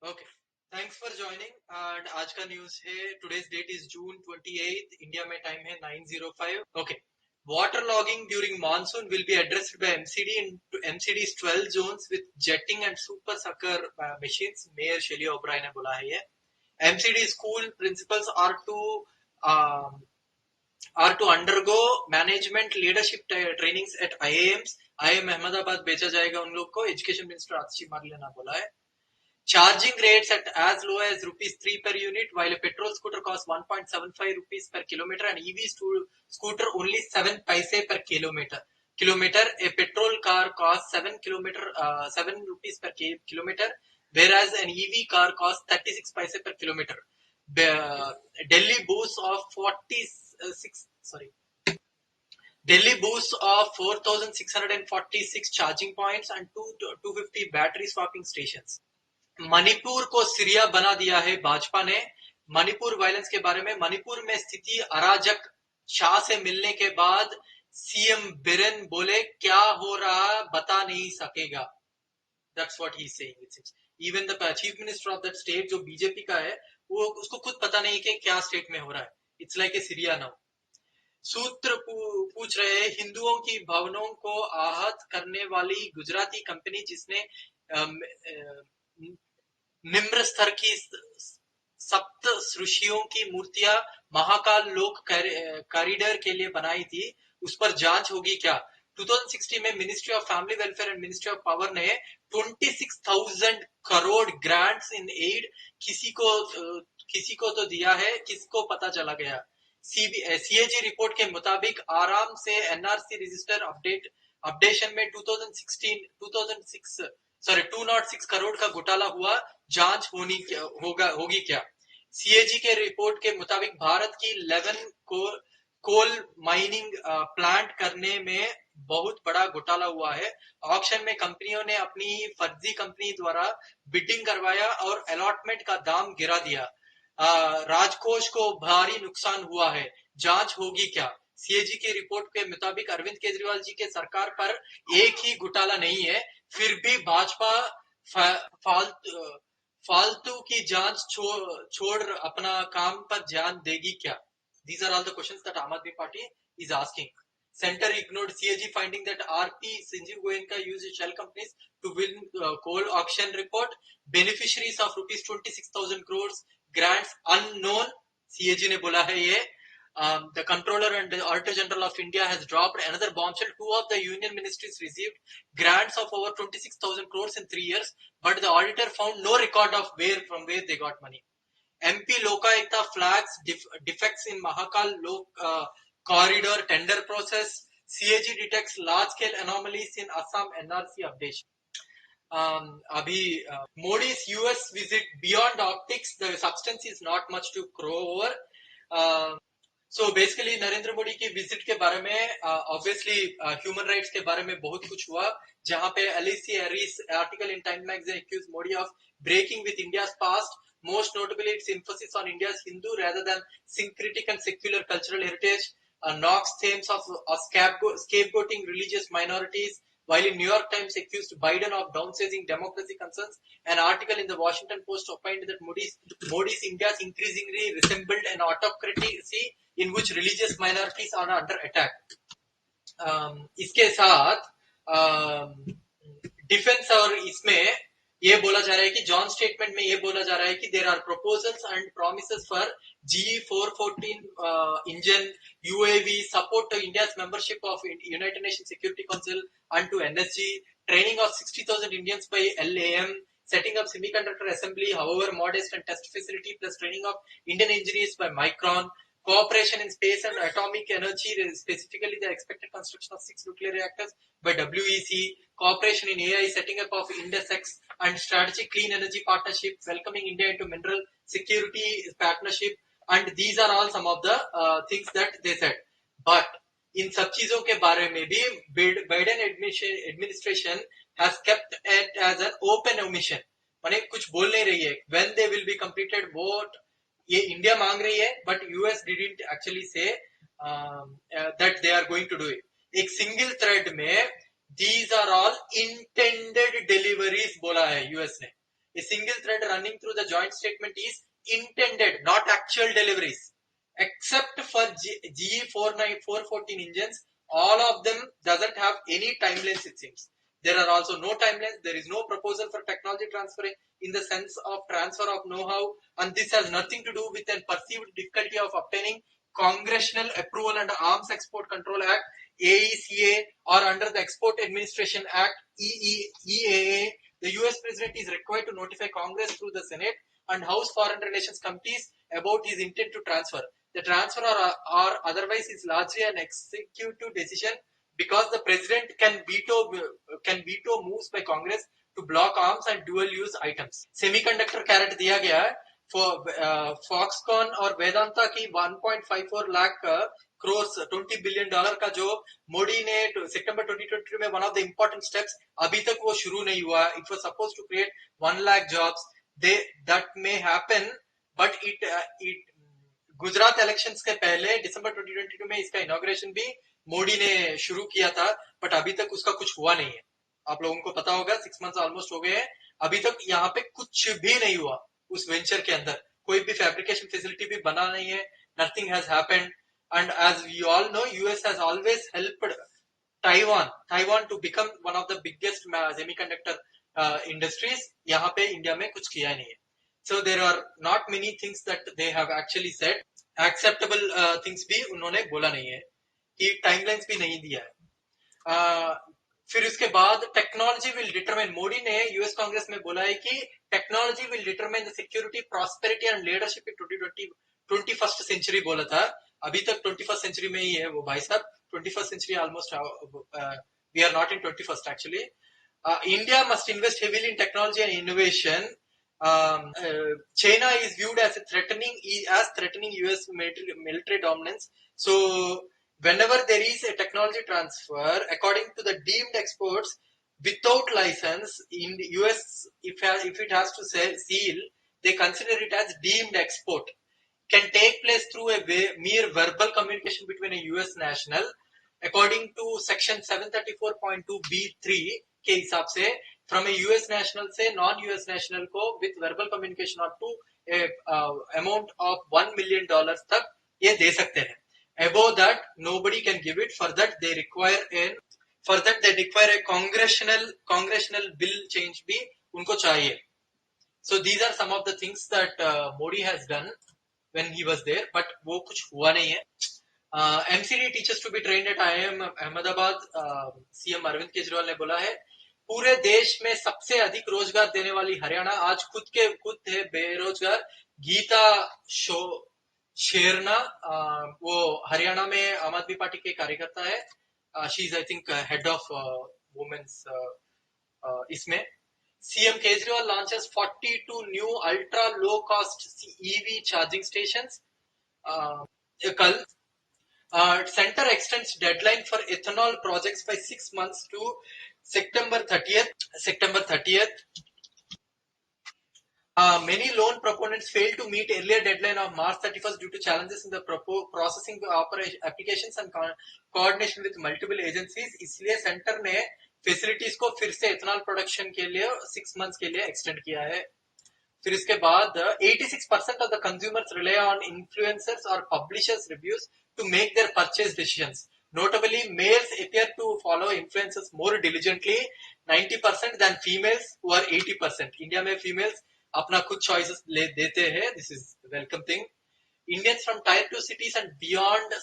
Okay. Thanks for joining. And आज का news है. Today's date is June 28th. India में टाइम है 9:05. Okay. Water logging during monsoon will be addressed by MCD in MCD's 12 zones with jetting and super sucker machines. Mayor Shelley O'Brien ने बोला है ये. MCD school principals um, are to undergo management leadership trainings at IIMs. IIM Ahmedabad भेजा जाएगा उन लोग को. Education minister आतिशी मारले ने बोला है. Charging rates at as low as rupees 3 per unit, while a petrol scooter costs 1.75 rupees per kilometer and EV scooter only 7 paise per kilometer. A petrol car costs 7 rupees per kilometer, whereas an EV car costs 36 paise per kilometer. Delhi boasts of 4,646 charging points and 250 battery swapping stations. Manipur को Syria बना दिया है भाजपा ने. Manipur violence के बारे में. मणिपुर में स्थिति अराजक. शाह से मिलने के बाद सीएम बिरेन बोले क्या हो रहा बता नहीं सकेगा. That's what he's saying. It seems. Even the chief minister of that state जो बीजेपी का है वो उसको खुद पता नहीं कि क्या स्टेट में हो रहा है. It's like a Syria now. सूत्र पूछ रहे हैं हिंदुओं की भावनाओं को आहत करने वाली गुजराती कंपनी जिसने निम्न स्तर की सप्त ऋषियों की मूर्तियां महाकाल लोक कॉरिडोर के लिए बनाई थी, उस पर जांच होगी क्या? 2016 में ministry of family welfare and ministry of power ने 26,000 करोड़ ग्रांट्स इन एड किसी को तो दिया है, किसको पता चला गया? सीएजी रिपोर्ट के मुताबिक आराम से एनआरसी रजिस्टर अपडेशन में 206 करोड़ का घोटाला हुआ. जांच होगी क्या? सीएजी के रिपोर्ट के मुताबिक भारत की 11 कोल माइनिंग प्लांट करने में बहुत बड़ा घोटाला हुआ है. ऑक्शन में कंपनियों ने अपनी फर्जी कंपनी द्वारा बिडिंग करवाया और अलॉटमेंट का दाम गिरा दिया. राजकोष को भारी नुकसान हुआ है. जांच होगी क्या? सीएजी की रिपोर्ट के मुताबिक अरविंद केजरीवाल जी के सरकार पर एक ही घोटाला नहीं है, फिर भी भाजपा फालतू की जांच छोड़ अपना काम पर ध्यान देगी क्या? These are all the questions that Aam Aadmi Party is asking. Center ignored CAG finding that RP Sanjeev Goenka used shell companies to win coal auction report. Beneficiaries of rupees 26,000 crores grants unknown. CAG ने बोला है ये. The Controller and the Auditor General of India has dropped another bombshell. 2 of the union ministries received grants of over 26,000 crores in 3 years, but the auditor found no record of from where they got money. MP Lokayukta flags defects in Mahakal corridor tender process. CAG detects large-scale anomalies in Assam NRC updation. Modi's US visit beyond optics, the substance is not much to crow over. So basically Narendra Modi की visit के बारे में obviously human rights के बारे में बहुत कुछ हुआ, जहां पे Alicia Harris article in Time magazine accused Modi of breaking with India's past, most notably its emphasis on India's Hindu rather than syncretic and secular cultural heritage, knocks themes of scapegoating religious minorities, while in New York Times accused Biden of downsizing democracy concerns. An article in the Washington Post opined that Modi's India increasingly resembled an autocracy in which religious minorities are under attack. इसके साथ defence और इसमें ये बोला जा रहा है कि जॉन स्टेटमेंट में ये बोला जा रहा है कि there are proposals and promises for G414 engine UAV support to India's membership of United Nations Security Council and to NSG, training of 60,000 Indians by LAM, setting up semiconductor assembly, however modest, and test facility plus training of Indian engineers by Micron, cooperation in space and atomic energy, specifically the expected construction of 6 nuclear reactors by WEC, cooperation in AI, setting up of INDESX, and strategic clean energy partnership, welcoming India into mineral security partnership, and these are all some of the things that they said. But इन सब चीजों के बारे में भी Biden administration has kept it as an open omission, माने कुछ बोल नहीं रही है. When they will be completed what ये इंडिया मांग रही है, but US didn't actually say that they are going to do it. एक सिंगल थ्रेड में these are all intended deliveries बोला है यूएस ने. A single thread running through the joint statement is intended, not actual deliveries. Except for GE 414 engines, all of them doesn't have any timelines, it seems. There are also no timelines. There is no proposal for technology transfer in the sense of transfer of know-how, and this has nothing to do with a perceived difficulty of obtaining congressional approval under Arms Export Control Act, AECA, or under the Export Administration Act, EAA. The US President is required to notify Congress through the Senate and House Foreign Relations Committees about his intent to transfer. The transfer or otherwise is largely an executive decision because the President can veto moves by Congress to block arms and dual-use items. Semiconductor carrot दिया गया है for Foxconn और वेदांता की 1.54 lakh crores $20 billion का जो मोदी ने सितंबर 2023 में one of the important steps अभी तक वो शुरू नहीं हुआ. It was supposed to create 1 lakh jobs. That may happen, but it Gujarat elections के पहले दिसंबर 2022 में इसका इनॉग्रेशन भी मोदी ने शुरू किया था, बट अभी तक उसका कुछ हुआ नहीं है. आप लोगों को पता होगा 6 मंथ्स ऑलमोस्ट हो गए हैं, अभी तक यहाँ पे कुछ भी नहीं हुआ. उस वेंचर के अंदर कोई भी फैब्रिकेशन फैसिलिटी भी बना नहीं है. Nothing has happened, and as we all know US has always helped Taiwan to become one of the biggest semiconductor industries. यहाँ पे इंडिया में कुछ किया नहीं है. So there are not many things that they have actually said. Acceptable things भी उन्होंने बोला नहीं है, कि टाइमलाइंस भी नहीं दिया है. फिर उसके बाद टेक्नोलॉजी विल डिटरमाइन, मोदी ने यूएस कांग्रेस में बोला है कि technology will determine the security, prosperity and leadership in 21st century बोला था. अभी तक 21st सेंचुरी में ही है वो भाई साहब. 21st century almost, we are not in 21st actually. India must invest heavily in technology and innovation. China is viewed as threatening US military dominance. So whenever there is a technology transfer, according to the deemed exports without license in the US, if it has to seal, they consider it as deemed export. Can take place through a mere verbal communication between a US national. According to section 734.2b3 के हिसाब से, from a US national से non-US national को with verbal communication up to a amount of $1 million तक ये दे सकते हैं. Above that, nobody can give it. For that, they require a congressional bill change भी उनको चाहिए. So these are some of the things that Modi has done when he was there, but वो कुछ हुआ नहीं है. MCD teachers to be trained at IIM Ahmedabad. CM Arvind Kejriwal ने बोला है पूरे देश में सबसे अधिक रोजगार देने वाली हरियाणा. आज खुद थे बेरोजगार. गीता शेरना, वो हरियाणा में आम आदमी पार्टी के कार्यकर्ता है. She is I think head of women's इसमें. CM Kejriwal launches 42 new ultra low cost EV charging stations. कल center extends deadline for ethanol projects by 6 months to September 30th. Many loan proponents failed to meet earlier deadline of March 31st due to challenges in the processing applications and coordination with multiple agencies. इसलिए centre ने facilities को फिर से ethanol production के लिए 6 months के लिए extend किया है. फिर इसके बाद 86% of the consumers rely on influencers or publishers reviews to make their purchase decisions. Notably, males appear to follow influencers more diligently, 90% than females who are 80%. India में females अपना खुद choices देते हैं. This is a welcome thing. Indians from tier 2 cities and beyond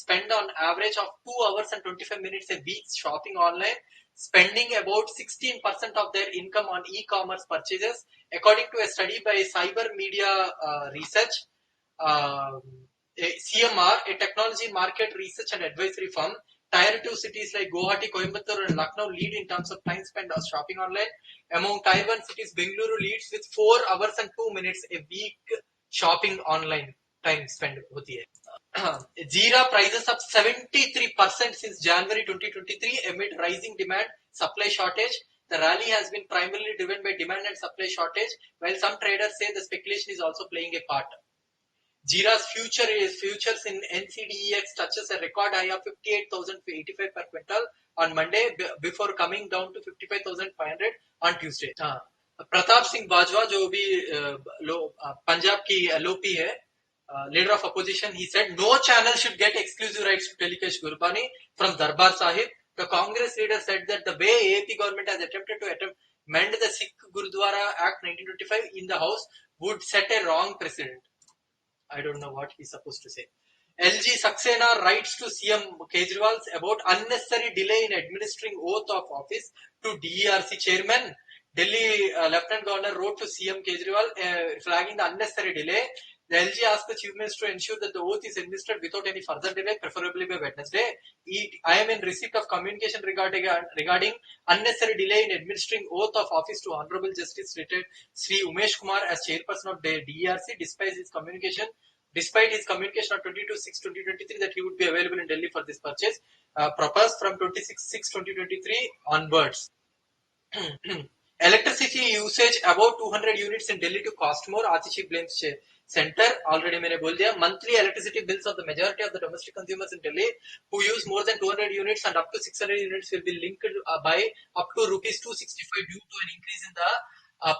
spend on average of 2 hours and 25 minutes a week shopping online, spending about 16% of their income on e-commerce purchases, according to a study by Cyber Media Research. CMR, a technology market research and advisory firm. Tier 2 cities like Guwahati, Coimbatore and Lucknow lead in terms of time spent on shopping online. Among Tier 1 cities, Bengaluru leads with 4 hours and 2 minutes a week shopping online time spent होती है. Jeera prices up 73% since January 2023 amid rising demand supply shortage. The rally has been primarily driven by demand and supply shortage, while some traders say the speculation is also playing a part. Jeera's futures in NCDEX touches a record high of 58,085 per quintal on Monday before coming down to 55,500 on Tuesday. Pratap Singh Bajwa जो भी पंजाब की LOP है, leader of opposition, he said no channel should get exclusive rights to telecast Gurbani from Darbar Sahib. The Congress leader said that the way AAP government has attempted to amend the Sikh Gurudwara Act 1925 in the House would set a wrong precedent. I don't know what he's supposed to say. LG Saxena writes to CM Kejriwal about unnecessary delay in administering oath of office to DERC chairman. Delhi Lieutenant Governor wrote to CM Kejriwal flagging the unnecessary delay. The LG asked the Chief Minister to ensure that the oath is administered without any further delay, preferably by Wednesday. I am in receipt of communication regarding unnecessary delay in administering oath of office to Honorable Justice Retired Sri Umesh Kumar as chairperson of the DERC, despite his communication on 22/6/2023 that he would be available in Delhi for this purchase, proposed from 26/6/2023 onwards. Electricity usage above 200 units in Delhi to cost more. Atishi blames center. Already मैंने बोल दिया. Monthly electricity bills of the majority of the domestic consumers in Delhi who use more than 200 units and up to 600 units will be linked by up to rupees 265 due to an increase in the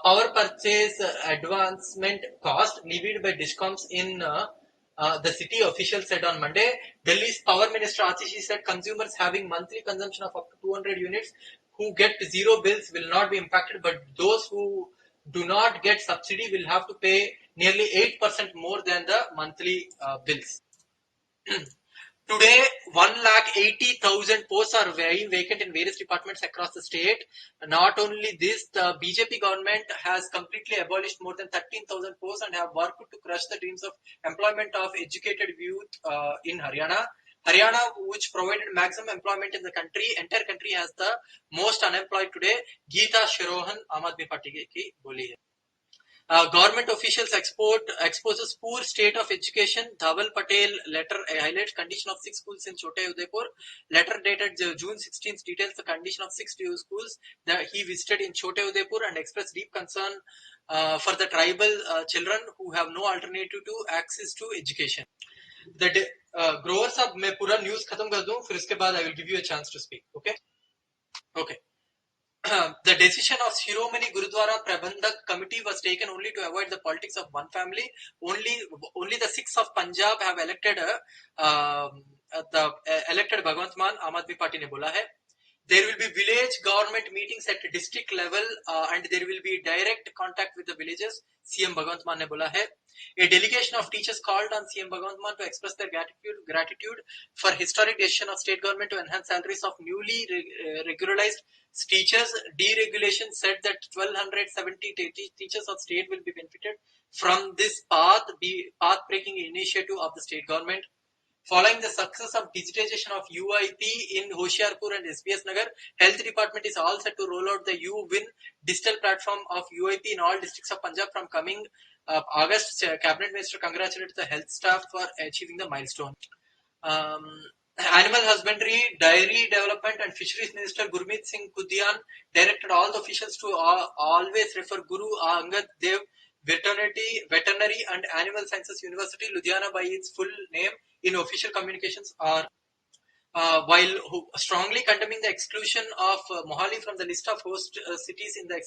power purchase advancement cost levied by discoms in the city official said on Monday. Delhi's power minister Atishi said consumers having monthly consumption of up to 200 units who get zero bills will not be impacted, but those who do not get subsidy will have to pay nearly 8% more than the monthly bills. Today, 1,80,000 posts are very vacant in various departments across the state. Not only this, the BJP government has completely abolished more than 13,000 posts and have worked to crush the dreams of employment of educated youth in Haryana. Haryana, which provided maximum employment in the entire country, has the most unemployed today. Geeta Shirohan, Aam Aadmi Party की बोली है. Government officials exposes poor state of education. Dhaval Patel letter highlights condition of 6 schools in Chote Udaipur. Letter dated June 16th details the condition of 6 schools that he visited in Chote Udaipur and expressed deep concern for the tribal children who have no alternative to access to education. The growers अब मैं पूरा news खत्म कर दूं, फिर इसके बाद I will give you a chance to speak. Okay. The decision of Shiromani Gurudwara Prabandhak Committee was taken only to avoid the politics of one family. Only the Sikhs of Punjab have elected elected Bhagwant Mann. Aam Aadmi Party ने बोला है. There will be village government meetings at district level and there will be direct contact with the villages. CM Bhagwant Mann ने बोला है. A delegation of teachers called on CM Bhagwant Mann to express their gratitude for historic decision of state government to enhance salaries of newly regularized teachers. Deregulation said that 1,270 teachers of state will be benefited from this path-breaking initiative of the state government. Following the success of digitization of UIP in Hoshiarpur and SBS Nagar, Health Department is all set to roll out the U-Win digital platform of UIP in all districts of Punjab from coming August. Cabinet Minister congratulated the health staff for achieving the milestone. Animal Husbandry, Dairy Development and Fisheries Minister Gurmeet Singh Kudian directed all the officials to always refer Guru Angad Dev Veterinary and Animal Sciences University, Ludhiana by its full name in official communications while strongly condemning the exclusion of Mohali from the list of host cities in the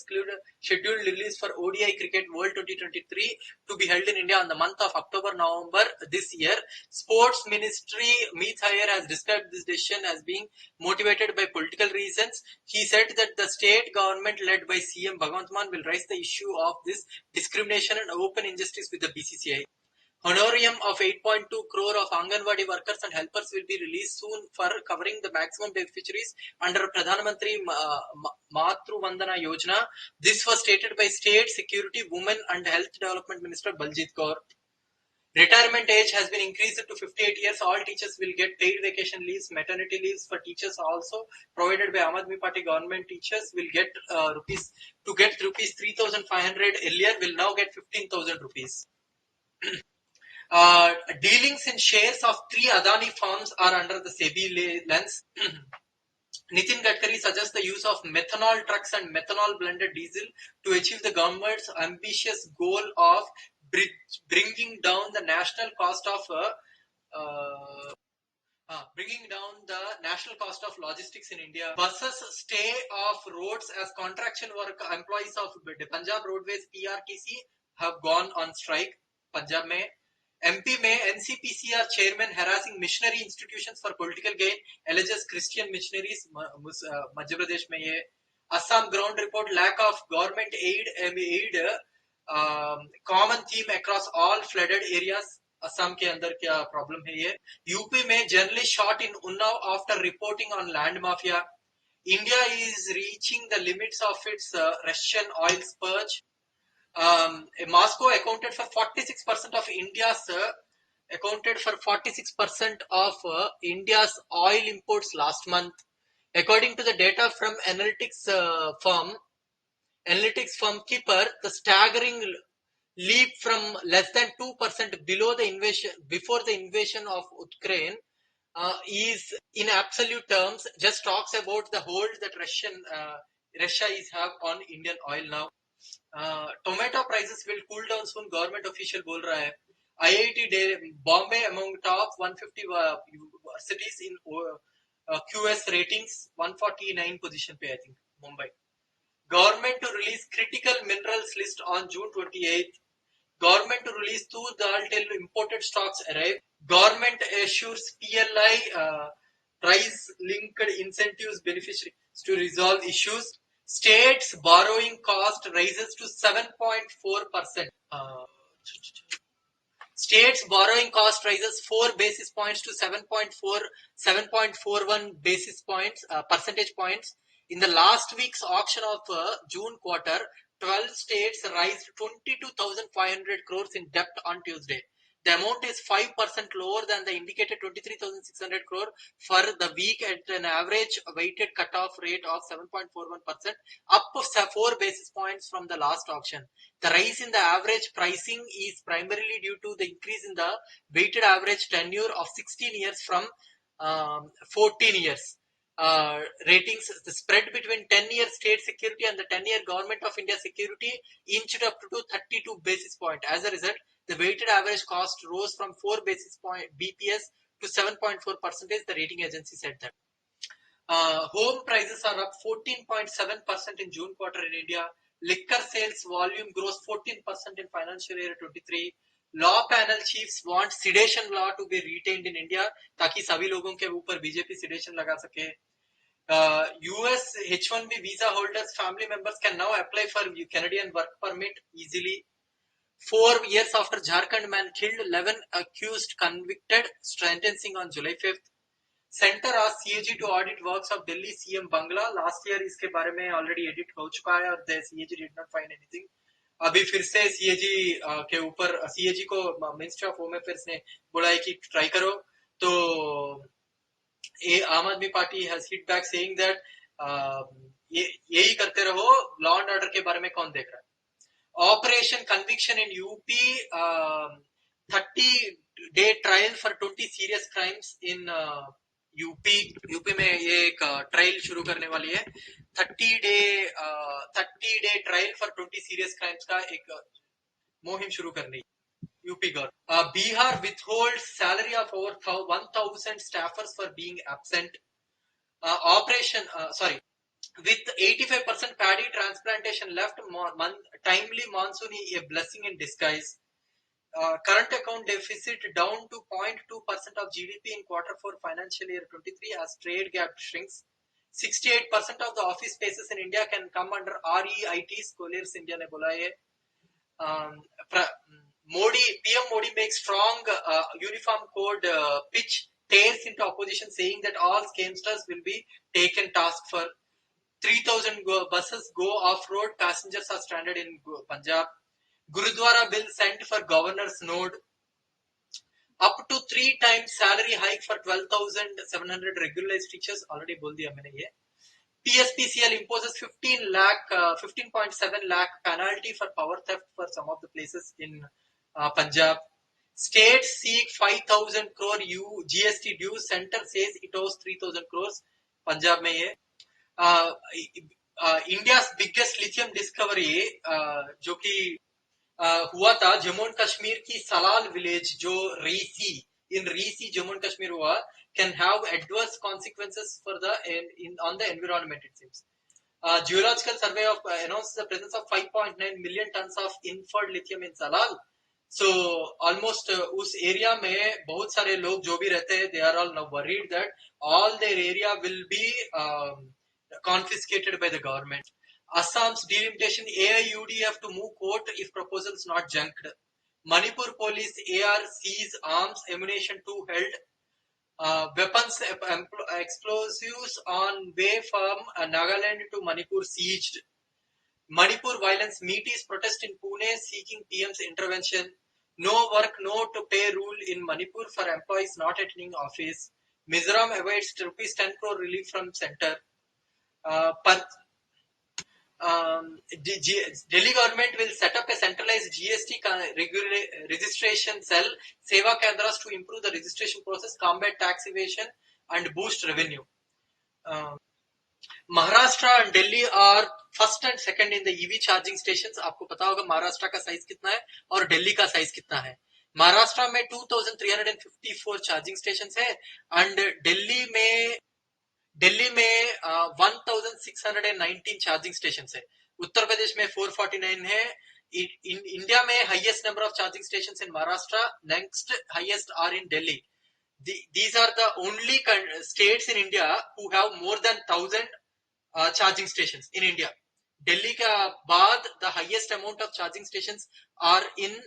scheduled release for ODI Cricket World 2023 to be held in India on the month of October-November this year. Sports Ministry Meet Iyer has described this decision as being motivated by political reasons. He said that the state government led by CM Bhagwant Mann will raise the issue of this discrimination and open injustice with the BCCI. Honorarium of 8.2 crore of Anganwadi workers and helpers will be released soon for covering the maximum beneficiaries under Pradhan Mantri Matru Vandana Yojana. This was stated by State Security, Women and Health Development Minister Baljit Kaur. Retirement age has been increased to 58 years. All teachers will get paid vacation leaves. Maternity leaves for teachers also provided by Aam Aadmi Party government. Teachers will get rupees 3,500 earlier will now get 15,000 rupees. Dealings in shares of 3 Adani firms are under the SEBI lens. Nitin Gadkari suggests the use of methanol trucks and methanol blended diesel to achieve the government's ambitious goal of bringing down the national cost of bringing down the national cost of logistics in India. Buses stay off roads as contraction work employees of Punjab Roadways PRTC have gone on strike. Punjab में MP में NCPCR chairman harassing missionary institutions for political gain, alleges Christian missionaries. Madhya Pradesh में ये Assam ground report lack of government aid common theme across all flooded areas. Assam के अंदर क्या problem है ये. UP में journalist shot in Unnao after reporting on land mafia. India is reaching the limits of its Russian oil spurge. Moscow accounted for 46% of India's oil imports last month, according to the data from analytics firm Keeper. The staggering leap from less than 2% before the invasion of Ukraine is, in absolute terms, just talks about the hold that Russia is have on Indian oil now. Tomato prices will cool down soon, government official बोल रहा है. IIT Bombay among top 150 universities in QS ratings, 149 position पे, I think, Mumbai. Government to release critical minerals list on June 28th. Government to release 2 dal till imported stocks arrive. Government assures PLI price-linked incentives beneficiaries to resolve issues. States borrowing cost rises to 7.4%. States borrowing cost rises 4 basis points to 7.41 percentage points. In the last week's auction of June quarter, 12 states raised 22,500 crores in debt on Tuesday. The amount is 5% lower than the indicated 23,600 crore for the week at an average weighted cutoff rate of 7.41%, up 4 basis points from the last auction. The rise in the average pricing is primarily due to the increase in the weighted average tenure of 16 years from 14 years. Ratings, the spread between 10-year state security and the 10-year government of India security inched up to 32 basis points. As a result, the weighted average cost rose from 4 BPS to 7.4%. The rating agency said that. Home prices are up 14.7% in June quarter in India. Liquor sales volume grows 14% in financial year 23. Law panel chiefs want sedation law to be retained in India ताकि सभी लोगों के ऊपर BJP sedation लगा सके. US H1B visa holders family members can now apply for Canadian work permit easily. 4 years after Jharkhand man killed, 11 accused convicted, sentencing on July 5th. Center asked CAG to audit works of Delhi CM Bangla. Last year इसके बारे में already edit हो चुका है और the CAG did not find anything. अभी फिर से CAG के ऊपर CAG को मिनिस्ट्री ऑफ होम अफेयर्स ने बोला है कि ट्राई करो. तो आम आदमी party has hit back saying that यही करते रहो, लॉ एंड ऑर्डर के बारे में कौन देख रहा है. Operation conviction in UP, 30-day trial for 20 serious crimes in UP में ये एक ट्रायल शुरू करने वाली है. 30-day trial for 20 serious crimes का एक मुहिम शुरू करनी UP government. Bihar withholds salary of over 1,000 staffers for being absent. With 85% paddy transplantation left, timely monsoon is a blessing in disguise. Current account deficit down to 0.2% of GDP in quarter 4 financial year 23 as trade gap shrinks. 68% of the office spaces in India can come under REITs, Colliers India ने बोला है. PM Modi makes strong uniform code pitch, tears into opposition, saying that all scamsters will be taken task for. 3,000 buses go off-road, passengers are stranded in Punjab. Gurudwara bill sent for governor's node. Up to 3 times salary hike for 12,700 regularized teachers. Already बोल दिया मैंने ये. PSPCL imposes 15.7 lakh penalty for power theft for some of the places in Punjab. States seek 5,000 crore GST dues. Center says it owes 3,000 crores. Punjab में ये. India's biggest lithium discovery जो कि हुआ था जम्मू एंड कश्मीर की सलाल विलेज जो रेसी in REC Jammu and Kashmir हुआ can have adverse consequences for the on the environment, it seems. Geological survey of announced the presence of 5.9 million tons of inferred lithium in Salal. So almost उस area में बहुत सारे लोग जो भी रहते हैं, they are all now worried that all their area will be confiscated by the government. Assam's delimitation, AIUDF to move court if proposals not junked. Manipur police AR sees arms, ammunition too held. Weapons explosives on way from Nagaland to Manipur seized. Manipur violence meeties protest in Pune seeking PM's intervention. No work, no to pay rule in Manipur for employees not attending office. Mizoram awaits rupees 10 crore relief from center. Delhi government will set up a centralized GST registration cell, Seva Kendras, to improve the registration process, combat tax evasion, and boost revenue. Maharashtra and Delhi are first and second in the EV charging stations. आपको पता होगा महाराष्ट्र का size कितना है और दिल्ली का size कितना है. महाराष्ट्र में 2354 चार्जिंग स्टेशन है एंड दिल्ली में 1619 चार्जिंग स्टेशन है. उत्तर प्रदेश में 449 है. इंडिया में highest number of charging station in Maharashtra, next highest are in Delhi. These are the only states in India who have more than 1000 charging stations in India. Delhi का बाद the highest amount of charging stations are in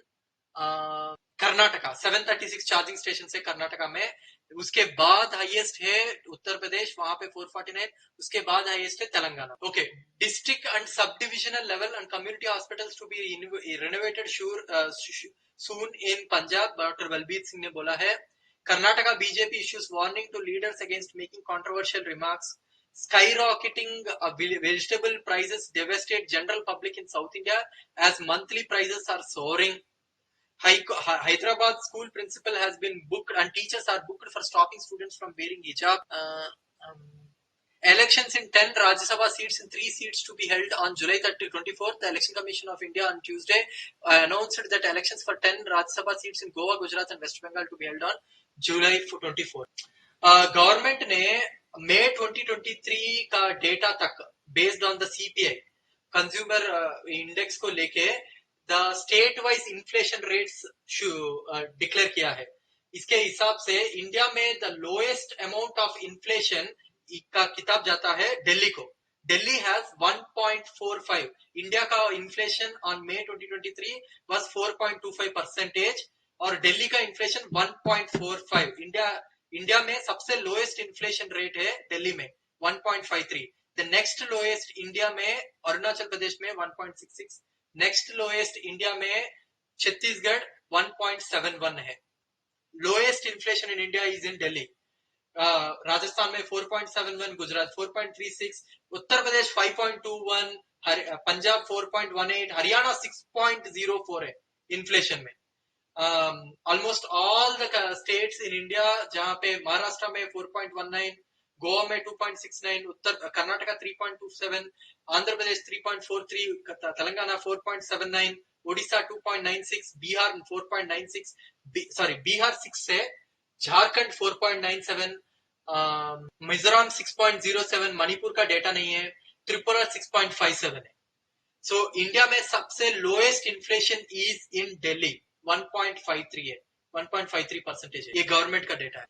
Karnataka. 736 charging station है कर्नाटका में. उसके बाद highest है उत्तर प्रदेश, वहां पे 449. उसके बाद हाईएस्ट है Telangana. Okay, district and sub divisional level and community hospitals to be renovated soon in Punjab, doctor Balbir Singh ने बोला है. Karnataka BJP issues warning to leaders against making controversial remarks. Skyrocketing vegetable prices devastate general public in South India as monthly prices are soaring. Hyderabad school principal has been booked and teachers are booked for stopping students from wearing hijab. Elections in 10 Rajya Sabha seats and 3 seats to be held on July 24th. The Election Commission of India on Tuesday announced that elections for 10 Rajya Sabha seats in Goa, Gujarat and West Bengal to be held on July 24th. Government ने मई 2023 का data तक based on the CPI consumer index को लेके the state wise inflation rates declare किया है. इसके हिसाब से इंडिया में the lowest amount of inflation का किताब जाता है दिल्ली को. दिल्ली हैज 1.45. इंडिया का इन्फ्लेशन ऑन मई 2023 वाज 4.25% और दिल्ली का इन्फ्लेशन 1.45. इंडिया में सबसे लोएस्ट इन्फ्लेशन रेट है दिल्ली में 1.53. द नेक्स्ट लोएस्ट इंडिया में अरुणाचल प्रदेश में 1.66. नेक्स्ट लोएस्ट इंडिया में छत्तीसगढ़ 1.71 है. Lowest inflation in India is in Delhi. Rajasthan में 4.71, गुजरात 4.36, उत्तर प्रदेश 5.21, पंजाब 4.18, हरियाणा 6.04 है इन्फ्लेशन में. Almost all the states in India, जहां पे महाराष्ट्र में 4.19, गोवा में 2.69, उत्तर कर्नाटका 3.27, आंध्र प्रदेश 3.43, तेलंगाना 4.79, ओडिशा 2.96, बिहार 4.96, बिहार 6 है, झारखंड 4.97, मिजोरम 6.07, मणिपुर का डेटा नहीं है, त्रिपुरा 6.57 है. सो इंडिया में सबसे lowest inflation is in Delhi 1.53 है, 1.53% है. ये गवर्नमेंट का डेटा है.